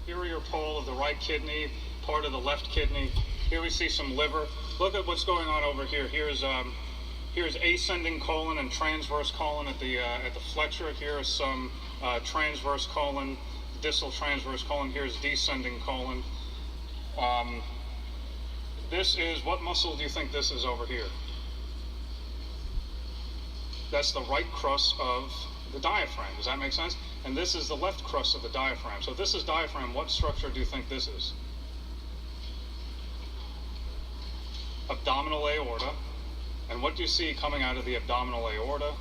superior pole of the right kidney, part of the left kidney. Here we see some liver. Look at what's going on over here. Here's ascending colon and transverse colon at the flexure. Here is some transverse colon, distal transverse colon. Here's descending colon. This is, what muscle do you think this is over here? That's the right crus of the diaphragm. Does that make sense? And this is the left crus of the diaphragm. So if this is diaphragm, what structure do you think this is? Abdominal aorta. And what do you see coming out of the abdominal aorta?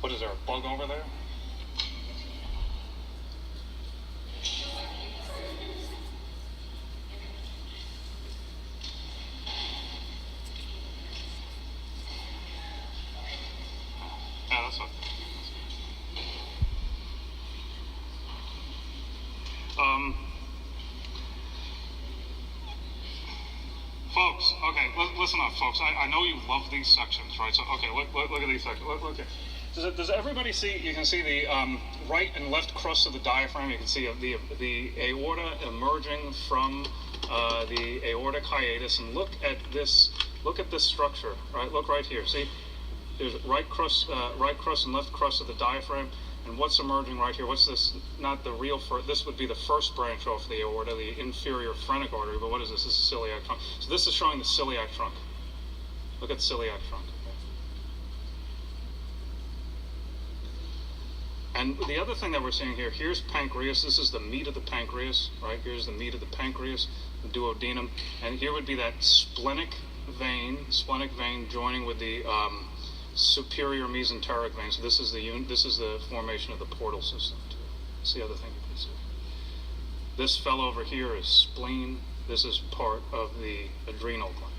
What is there, a bug over there? Yeah, that's okay. Folks, okay, listen up, folks. I know you love these sections, right? So, okay, look at these sections. Look at. Does everybody see? You can see the right and left crust of the diaphragm. You can see the aorta emerging from the aortic hiatus, and look at this. Look at this structure. Right? Look right here. See, there's right crust and left crust of the diaphragm. And what's emerging right here? What's this? Not the real first. This would be the first branch off the aorta, the inferior phrenic artery. But what is this? This is celiac trunk. So this is showing the celiac trunk. Look at celiac trunk. And the other thing that we're seeing here, here's pancreas. This is the meat of the pancreas, right? Here's the meat of the pancreas, the duodenum. And here would be that splenic vein joining with the superior mesenteric vein. So this is the formation of the portal system. That's the other thing you can see. This fellow over here is spleen. This is part of the adrenal gland.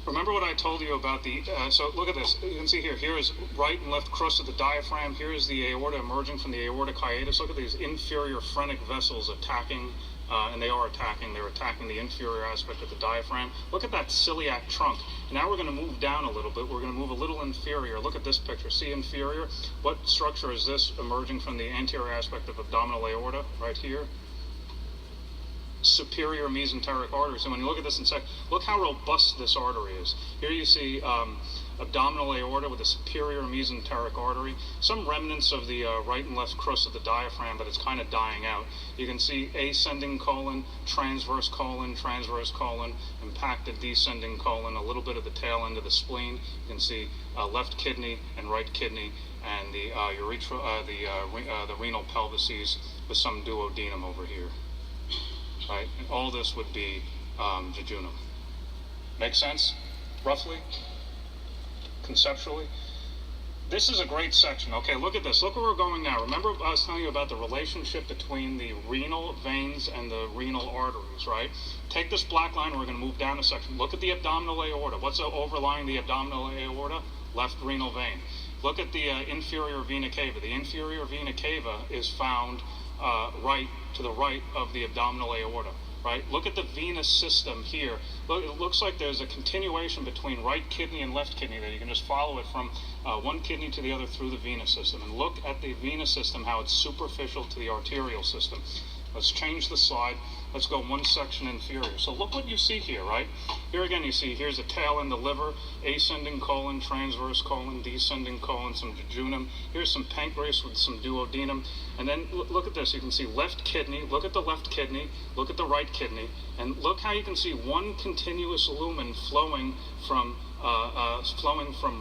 Remember what I told you about the, so look at this. You can see here, here is right and left crust of the diaphragm. Here is the aorta emerging from the aortic hiatus. Look at these inferior phrenic vessels attacking, and they're attacking the inferior aspect of the diaphragm. Look at that celiac trunk. Now we're going to move down a little bit. We're going to move a little inferior. Look at this picture. See inferior? What structure is this emerging from the anterior aspect of abdominal aorta? Right here. Superior mesenteric artery. So when you look at this in sec, look how robust this artery is. Here you see abdominal aorta with a superior mesenteric artery. Some remnants of the right and left crust of the diaphragm, but it's kind of dying out. You can see ascending colon, transverse colon, impacted descending colon, a little bit of the tail end of the spleen. You can see left kidney and right kidney, and the urethra, the renal pelvises with some duodenum over here. Right? And all this would be jejunum. Make sense? Roughly? Conceptually? This is a great section. Okay, look at this. Look where we're going now. Remember I was telling you about the relationship between the renal veins and the renal arteries, right? Take this black line, we're going to move down a section. Look at the abdominal aorta. What's overlying the abdominal aorta? Left renal vein. Look at the inferior vena cava. The inferior vena cava is found right to the right of the abdominal aorta, right? Look at the venous system here. Look, it looks like there's a continuation between right kidney and left kidney there. You can just follow it from one kidney to the other through the venous system. And look at the venous system, how it's superficial to the arterial system. Let's change the slide. Let's go one section inferior. So look what you see here, right? Here again you see, here's the tail and the liver, ascending colon, transverse colon, descending colon, some jejunum. Here's some pancreas with some duodenum. And then look at this. You can see left kidney. Look at the left kidney. Look at the right kidney. And look how you can see one continuous lumen flowing from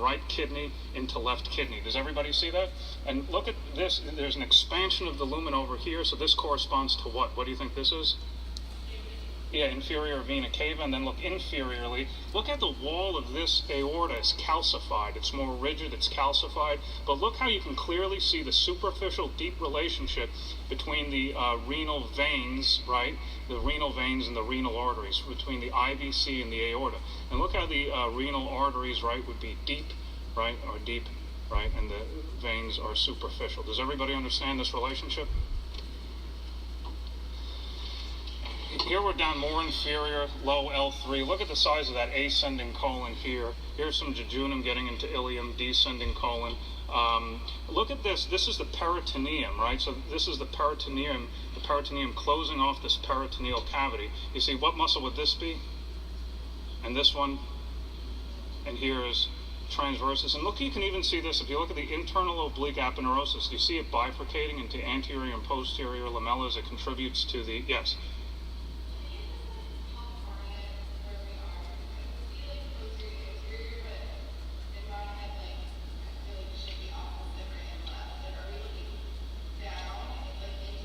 right kidney into left kidney. Does everybody see that? And look at this. There's an expansion of the lumen over here. So this corresponds to what? What do you think this is? Yeah, inferior vena cava. And then look inferiorly. Look at the wall of this aorta. It's calcified. It's more rigid. It's calcified. But look how you can clearly see the superficial deep relationship between the renal veins, right? The renal veins and the renal arteries, between the IVC and the aorta. And look how the renal arteries, right, would be deep, right, or deep, right, and the veins are superficial. Does everybody understand this relationship? Here we're down more inferior, low L3. Look at the size of that ascending colon here. Here's some jejunum getting into ileum, descending colon. Look at this. This is the peritoneum, right? So this is the peritoneum closing off this peritoneal cavity. You see, what muscle would this be? And this one, and here is transversus. And look, you can even see this. If you look at the internal oblique aponeurosis, you see it bifurcating into anterior and posterior lamellas. It contributes to the, yes.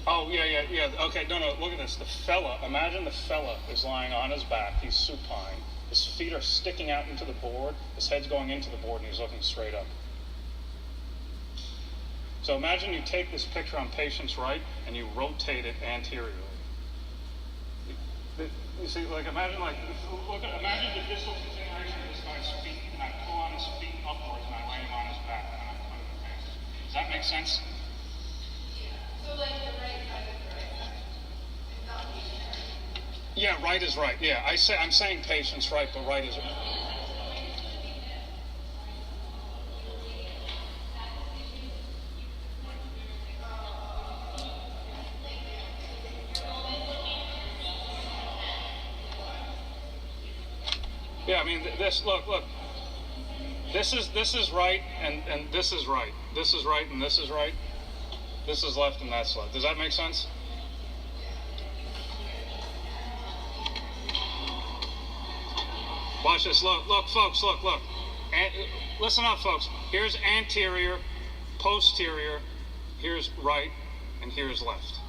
Oh, yeah. Okay, no, look at this. The fella, imagine the fella is lying on his back. He's supine. His feet are sticking out into the board. His head's going into the board, and he's looking straight up. So imagine you take this picture on patient's right, and you rotate it anteriorly. You see, like, imagine the distal continuation of this guy's feet, and I pull on his feet upwards, and I lay him on his back, and I put him in the face. Does that make sense? So like the right side is the right side. It's not the Yeah, right is right. Yeah, I'm saying patient's right, but right is right. Yeah, I mean this. Look. This is right, and this is right. This is right, and this is right. This is left and that's left. Does that make sense? Watch this. Look, folks. Look. Listen up, folks. Here's anterior, posterior. Here's right, and here's left.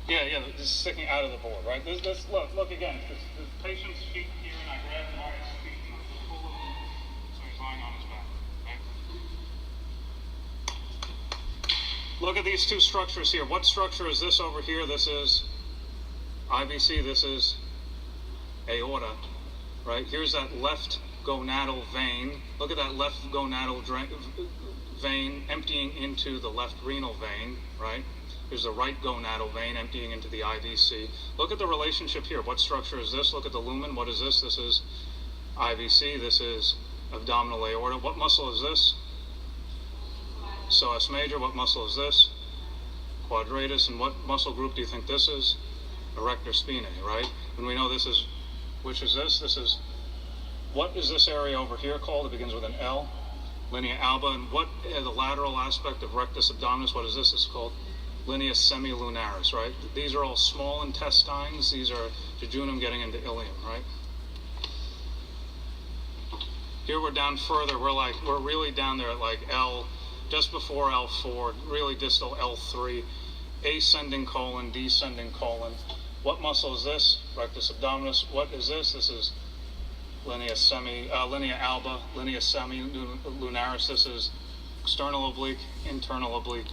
Yeah. This is sticking out of the board, right? This look again. This patient's feet here, and I grab him by his feet and I pull him, so he's lying on his back. Look at these two structures here. What structure is this over here? This is IVC. This is aorta, right? Here's that left gonadal vein. Look at that left gonadal vein emptying into the left renal vein, right? Here's the right gonadal vein emptying into the IVC. Look at the relationship here. What structure is this? Look at the lumen. What is this? This is IVC. This is abdominal aorta. What muscle is this? Psoas major. What muscle is this? Quadratus. And what muscle group do you think this is? Erector spinae, right? And we know this is, which is this? This is, what is this area over here called? It begins with an L. Linea alba. And what the lateral aspect of rectus abdominis, what is this? It's called linea semilunaris, right? These are all small intestines. These are jejunum getting into ileum, right? Here we're down further. We're really down there at like L, just before L4, really distal L3, ascending colon, descending colon. What muscle is this? Rectus abdominis. What is this? This is linea alba, linea semilunaris. This is external oblique, internal oblique,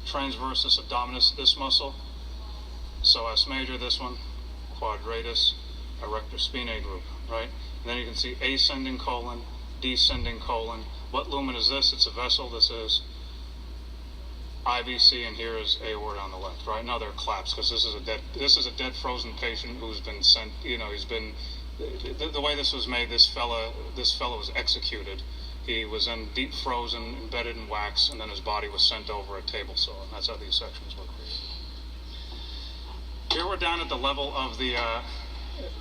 transversus abdominis, this muscle. Psoas major, this one, quadratus, erector spinae group, right? And then you can see ascending colon, descending colon. What lumen is this? It's a vessel. This is IVC, and here is aorta on the left, right? Now they're collapsed because this is a dead frozen patient who's been sent. He's been the way this was made. This fellow was executed. He was then deep frozen, embedded in wax, and then his body was sent over a table saw. And that's how these sections were created. Here we're down at the level of the.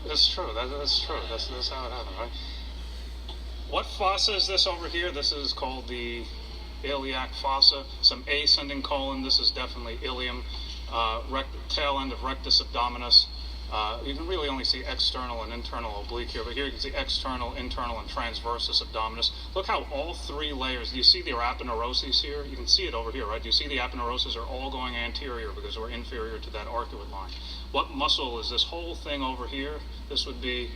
That's true. That's true. That's how it happened, right? What fossa is this over here? This is called the iliac fossa. Some ascending colon. This is definitely ileum. Tail end of rectus abdominis. You can really only see external and internal oblique here, but here you can see external, internal, and transversus abdominis. Look how all three layers, do you see the aponeuroses here? You can see it over here, right? Do you see the aponeuroses are all going anterior because we're inferior to that arcuate line? What muscle is this whole thing over here? This would be,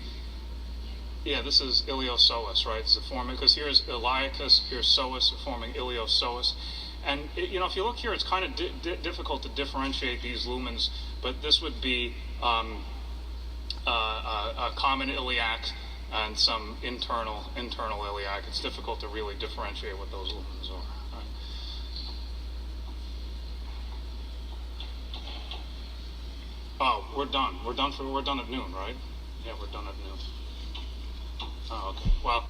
this is iliopsoas, right? It's forming, because here's iliacus, here's psoas, forming iliopsoas. And if you look here, it's kind of difficult to differentiate these lumens, but this would be a common iliac and some internal iliac. It's difficult to really differentiate what those lumens are. Right? Oh, we're done. We're done at noon, right? Yeah, we're done at noon. Oh, okay. Well,